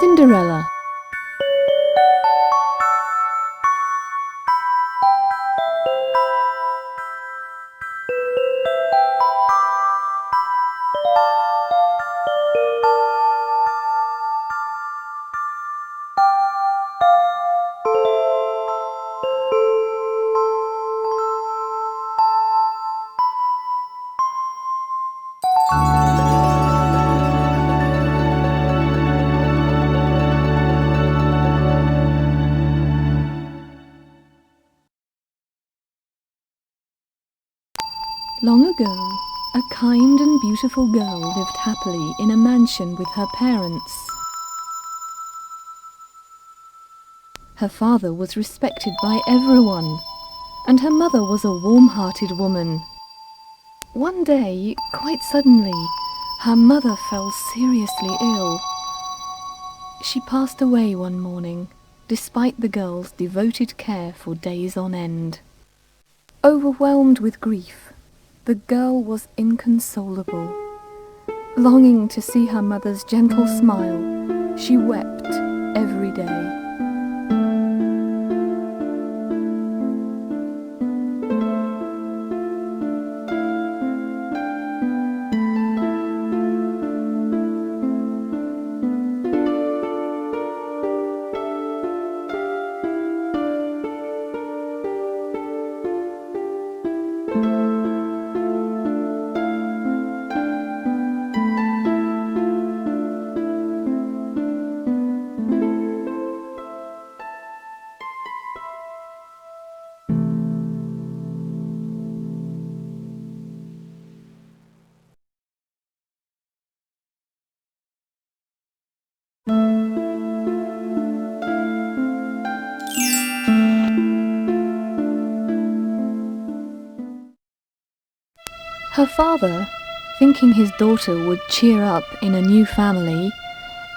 Cinderella. Long ago, a kind and beautiful girl lived happily in a mansion with her parents. Her father was respected by everyone, and her mother was a warm-hearted woman. One day, quite suddenly, her mother fell seriously ill. She passed away one morning, despite the girl's devoted care for days on end. Overwhelmed with grief, the girl was inconsolable. Longing to see her mother's gentle smile, she wept every day. Her father, thinking his daughter would cheer up in a new family,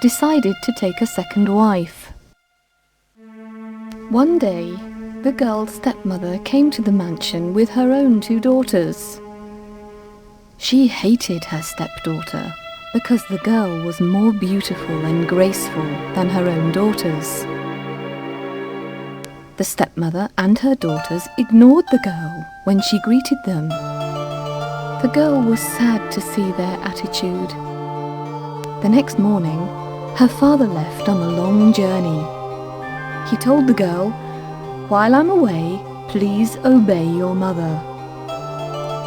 decided to take a second wife. One day, the girl's stepmother came to the mansion with her own 2 daughters. She hated her stepdaughter because the girl was more beautiful and graceful than her own daughters. The stepmother and her daughters ignored the girl when she greeted them. The girl was sad to see their attitude. The next morning, her father left on a long journey. He told the girl, "While I'm away, please obey your mother."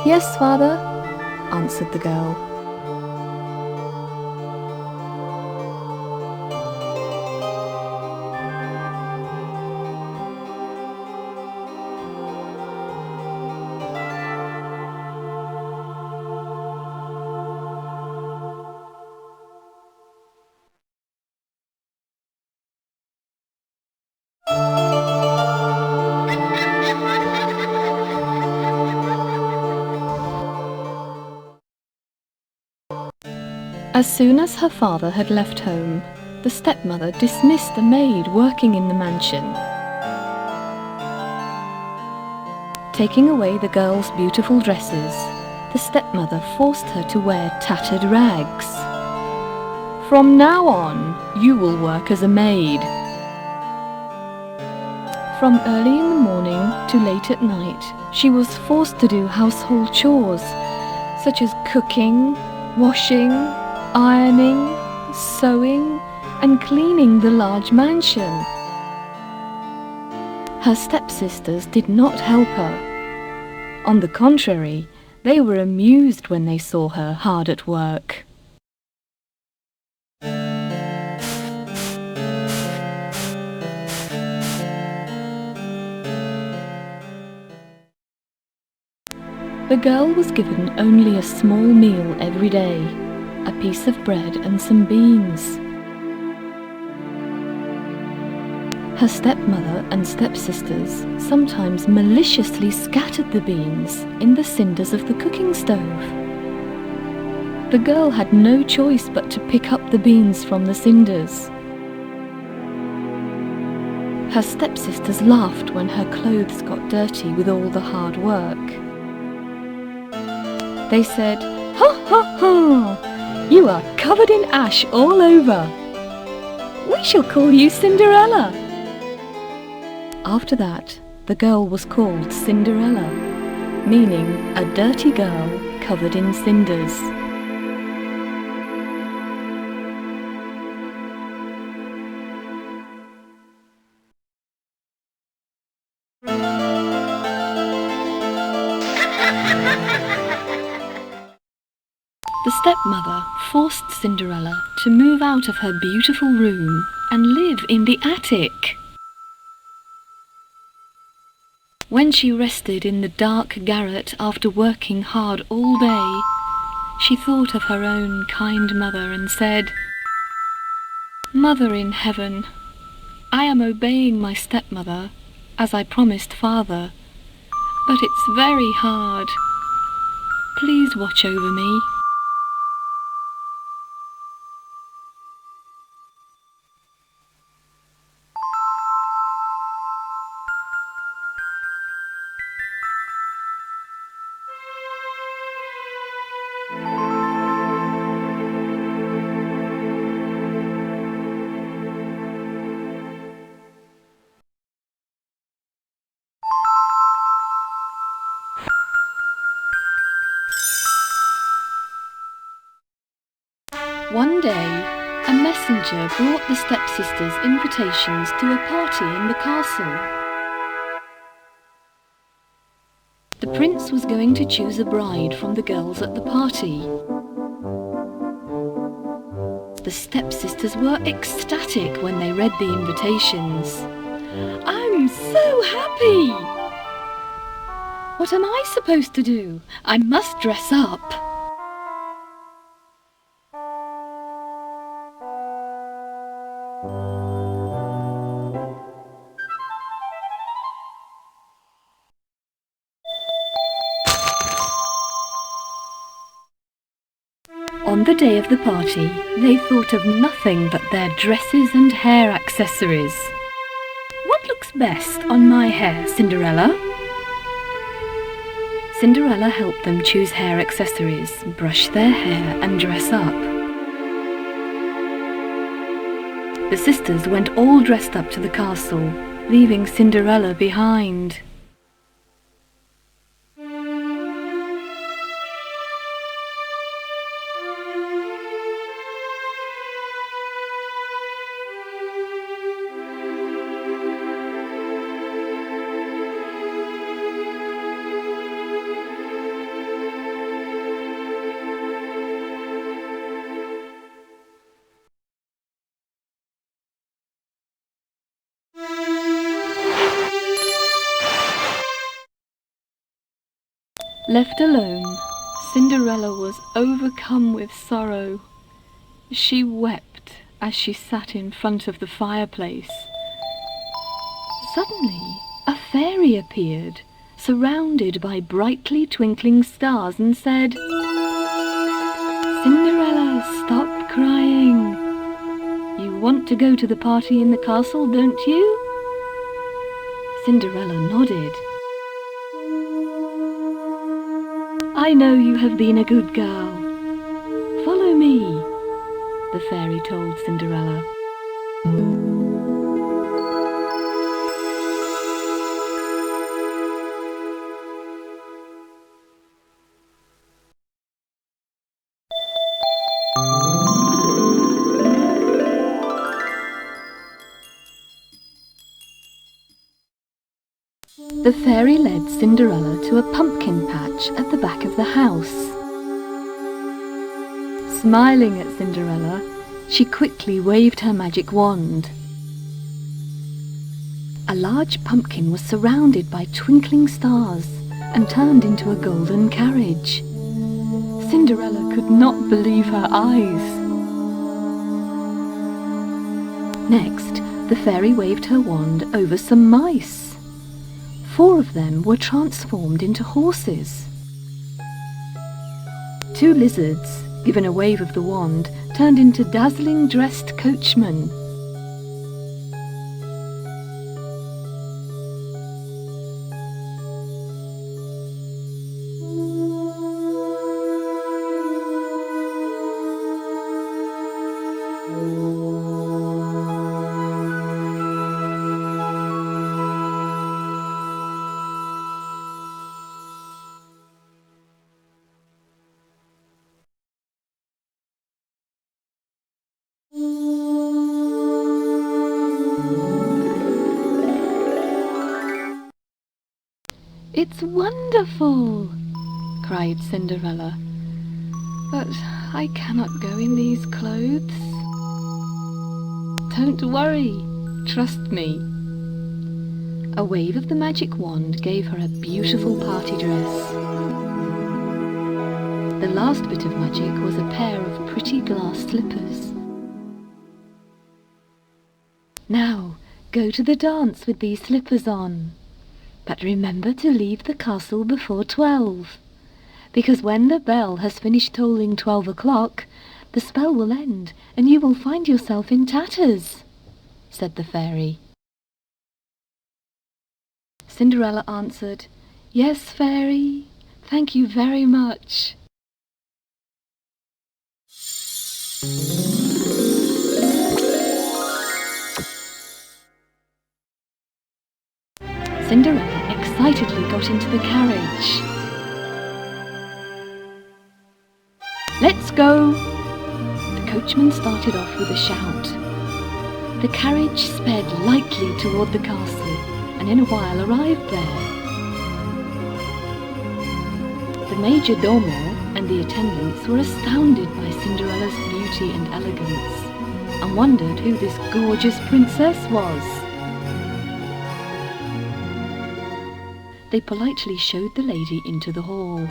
"Yes, father," answered the girl. As soon as her father had left home, the stepmother dismissed the maid working in the mansion. Taking away the girl's beautiful dresses, the stepmother forced her to wear tattered rags. "From now on, you will work as a maid." From early in the morning to late at night, she was forced to do household chores, such as cooking, washing, ironing, sewing, and cleaning the large mansion. Her stepsisters did not help her. On the contrary, they were amused when they saw her hard at work. The girl was given only a small meal every day, a piece of bread and some beans. Her stepmother and stepsisters sometimes maliciously scattered the beans in the cinders of the cooking stove. The girl had no choice but to pick up the beans from the cinders. Her stepsisters laughed when her clothes got dirty with all the hard work. They said, "Ha ha ha! You are covered in ash all over." We shall call you Cinderella." After that, the girl was called Cinderella, meaning a dirty girl covered in cinders. The stepmother forced Cinderella to move out of her beautiful room and live in the attic. When she rested in the dark garret after working hard all day, she thought of her own kind mother and said, "Mother in heaven, I am obeying my stepmother, as I promised father, but it's very hard. Please watch over me." One day, a messenger brought the stepsisters invitations to a party in the castle. The prince was going to choose a bride from the girls at the party. The stepsisters were ecstatic when they read the invitations. "I'm so happy! What am I supposed to do? I must dress up." On the day of the party, they thought of nothing but their dresses and hair accessories. "What looks best on my hair, Cinderella?" Cinderella helped them choose hair accessories, brush their hair and dress up. The sisters went all dressed up to the castle, leaving Cinderella behind. Left alone, Cinderella was overcome with sorrow. She wept as she sat in front of the fireplace. Suddenly, a fairy appeared, surrounded by brightly twinkling stars, and said, "Cinderella, stop crying. You want to go to the party in the castle, don't you?" Cinderella nodded. "I know you have been a good girl. Follow me," the fairy told Cinderella. The fairy led Cinderella to a pumpkin patch at the back of the house. Smiling at Cinderella, she quickly waved her magic wand. A large pumpkin was surrounded by twinkling stars and turned into a golden carriage. Cinderella could not believe her eyes. Next, the fairy waved her wand over some mice. 4 of them were transformed into horses. 2 lizards, given a wave of the wand, turned into dazzling dressed coachmen. it's wonderful!" cried Cinderella. "But I cannot go in these clothes." "Don't worry, trust me." A wave of the magic wand gave her a beautiful party dress. The last bit of magic was a pair of pretty glass slippers. "Now, go to the dance with these slippers on. But remember to leave the castle before 12, because when the bell has finished tolling 12 o'clock, the spell will end and you will find yourself in tatters," said the fairy. Cinderella answered, "Yes, fairy, thank you very much." Cinderella excitedly got into the carriage. "Let's go!" The coachman started off with a shout. The carriage sped lightly toward the castle, and in a while arrived there. The major domo and the attendants were astounded by Cinderella's beauty and elegance, and wondered who this gorgeous princess was. They politely showed the lady into the hall.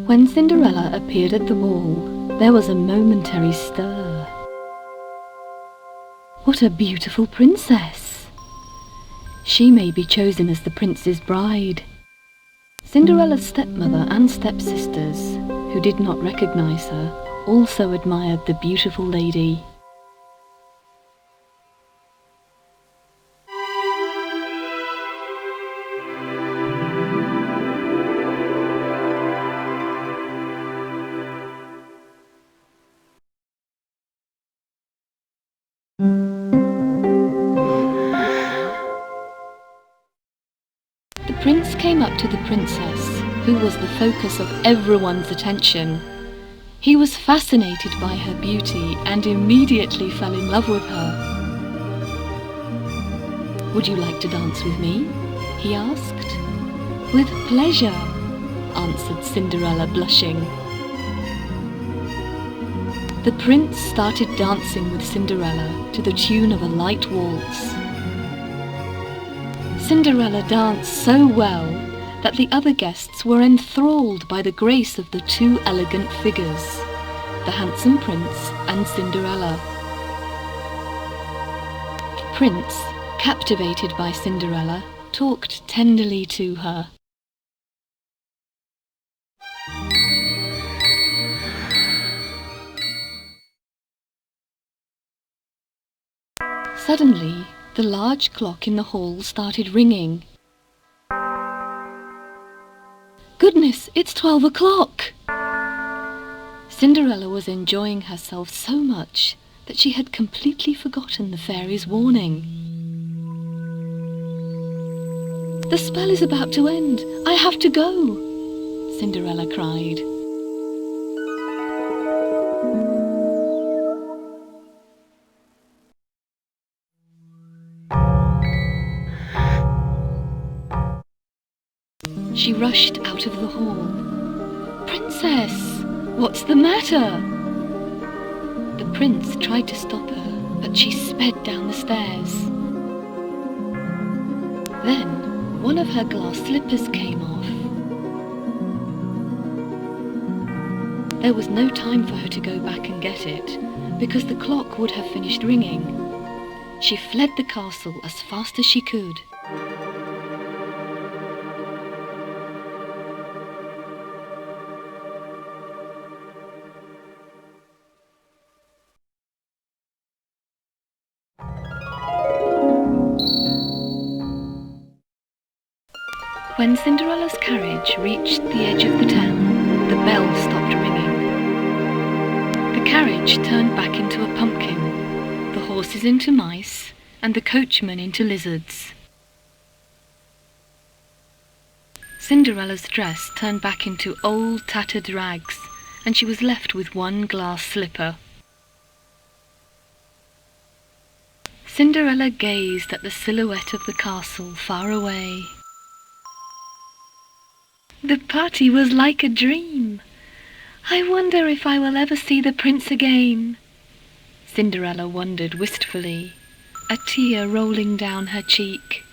When Cinderella appeared at the ball, there was a momentary stir. What a beautiful princess! She may be chosen as the prince's bride. Cinderella's stepmother and stepsisters, who did not recognize her, also admired the beautiful lady. The prince came up to the princess, who was the focus of everyone's attention. He was fascinated by her beauty and immediately fell in love with her. "Would you like to dance with me?" he asked. "With pleasure," answered Cinderella, blushing. The prince started dancing with Cinderella to the tune of a light waltz. Cinderella danced so well that the other guests were enthralled by the grace of the two elegant figures, the handsome prince and Cinderella. The prince, captivated by Cinderella, talked tenderly to her. Suddenly, the large clock in the hall started ringing. "Goodness, it's 12 o'clock!" Cinderella was enjoying herself so much that she had completely forgotten the fairy's warning. "The spell is about to end. I have to go," Cinderella cried. She rushed out of the hall. "Princess, what's the matter?" The prince tried to stop her, but she sped down the stairs. Then one of her glass slippers came off. There was no time for her to go back and get it, because the clock would have finished ringing. She fled the castle as fast as she could. When Cinderella's carriage reached the edge of the town, the bell stopped ringing. The carriage turned back into a pumpkin. The horses horses into mice, and the coachman into lizards. Cinderella's dress turned back into old tattered rags, and she was left with one glass slipper. Cinderella gazed at the silhouette of the castle far away. The party was like a dream. I wonder if I will ever see the prince again. Cinderella wondered wistfully, a tear rolling down her cheek.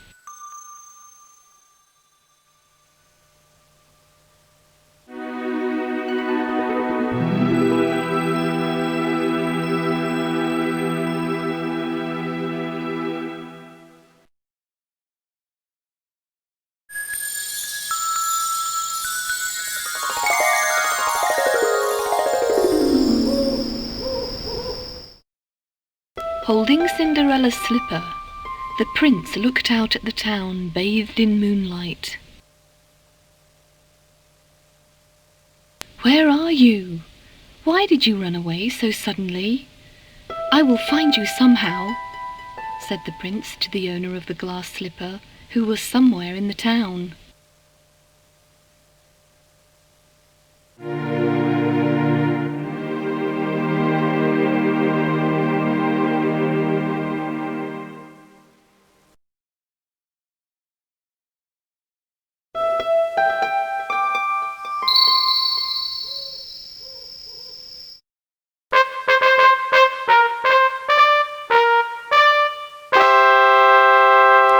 Holding Cinderella's slipper, the prince looked out at the town bathed in moonlight. "Where are you? Why did you run away so suddenly? I will find you somehow," said the prince to the owner of the glass slipper, who was somewhere in the town.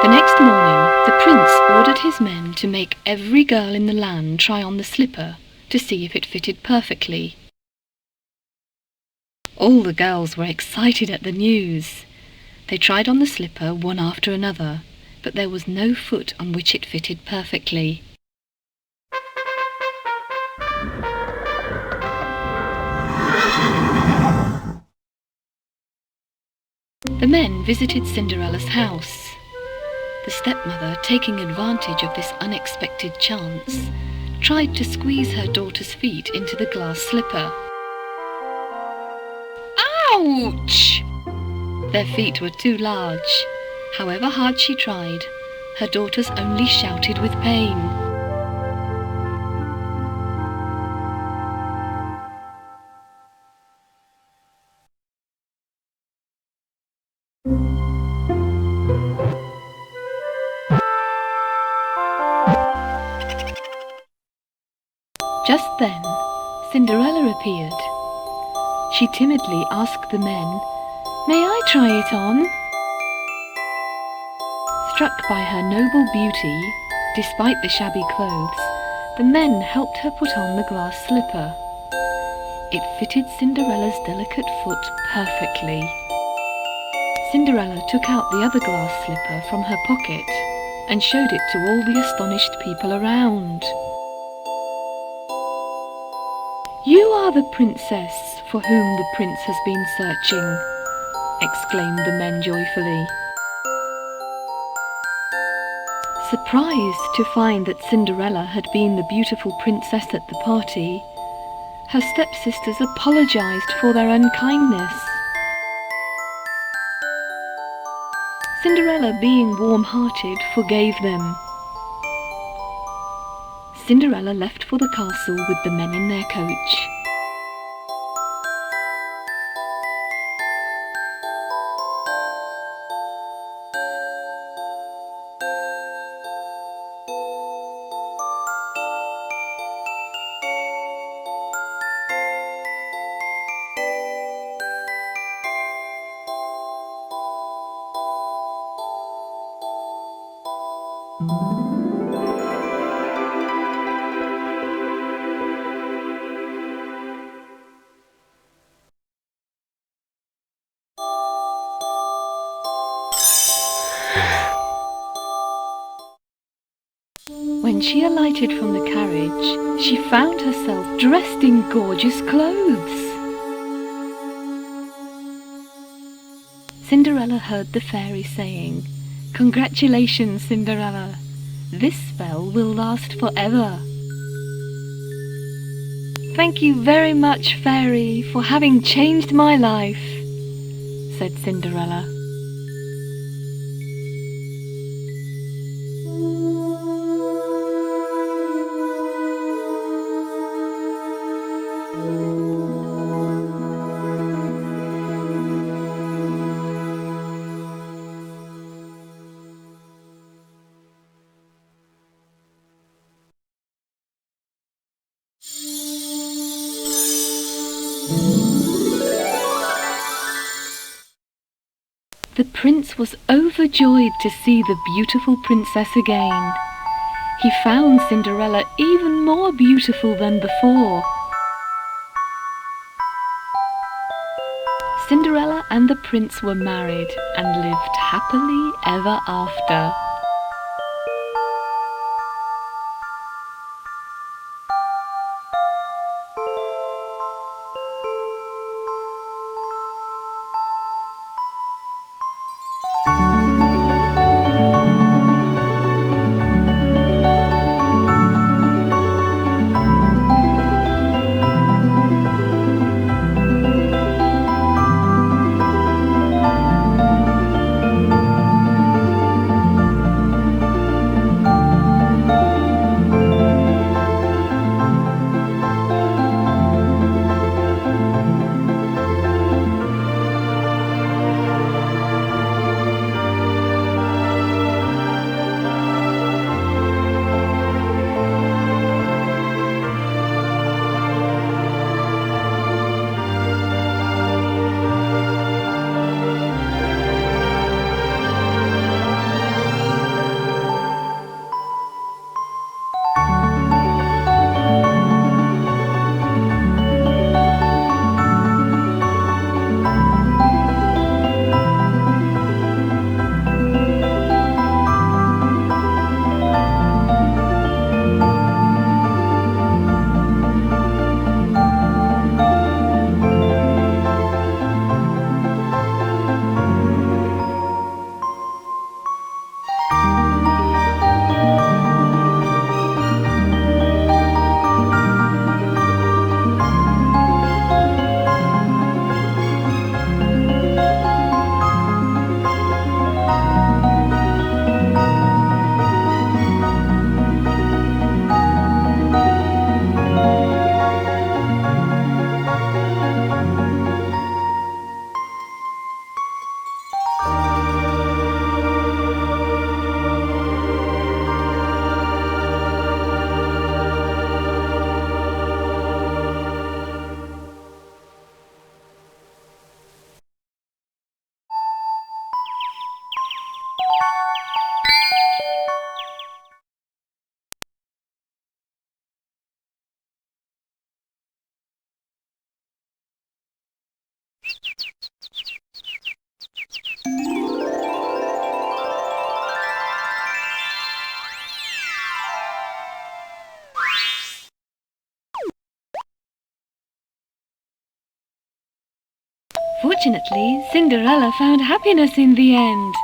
The next morning, the prince ordered his men to make every girl in the land try on the slipper to see if it fitted perfectly. All the girls were excited at the news. They tried on the slipper one after another, but there was no foot on which it fitted perfectly. The men visited Cinderella's house. The stepmother, taking advantage of this unexpected chance, tried to squeeze her daughter's feet into the glass slipper. Ouch! Their feet were too large. However hard she tried, her daughters only shouted with pain. Just then, Cinderella appeared. She timidly asked the men, "May I try it on?" Struck by her noble beauty, despite the shabby clothes, the men helped her put on the glass slipper. It fitted Cinderella's delicate foot perfectly. Cinderella took out the other glass slipper from her pocket and showed it to all the astonished people around. "You are the princess for whom the prince has been searching," exclaimed the men joyfully. Surprised to find that Cinderella had been the beautiful princess at the party, her stepsisters apologized for their unkindness. Cinderella, being warm-hearted, forgave them. Cinderella left for the castle with the men in their coach. When she alighted from the carriage, she found herself dressed in gorgeous clothes. Cinderella heard the fairy saying, "Congratulations, Cinderella. This spell will last forever." "Thank you very much, fairy, for having changed my life," said Cinderella. The prince was overjoyed to see the beautiful princess again. He found Cinderella even more beautiful than before. Cinderella and the prince were married and lived happily ever after. Fortunately, Cinderella found happiness in the end.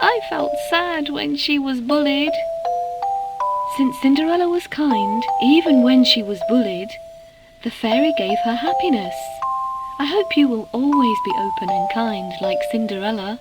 I felt sad when she was bullied. Since Cinderella was kind, even when she was bullied, the fairy gave her happiness. I hope you will always be open and kind like Cinderella.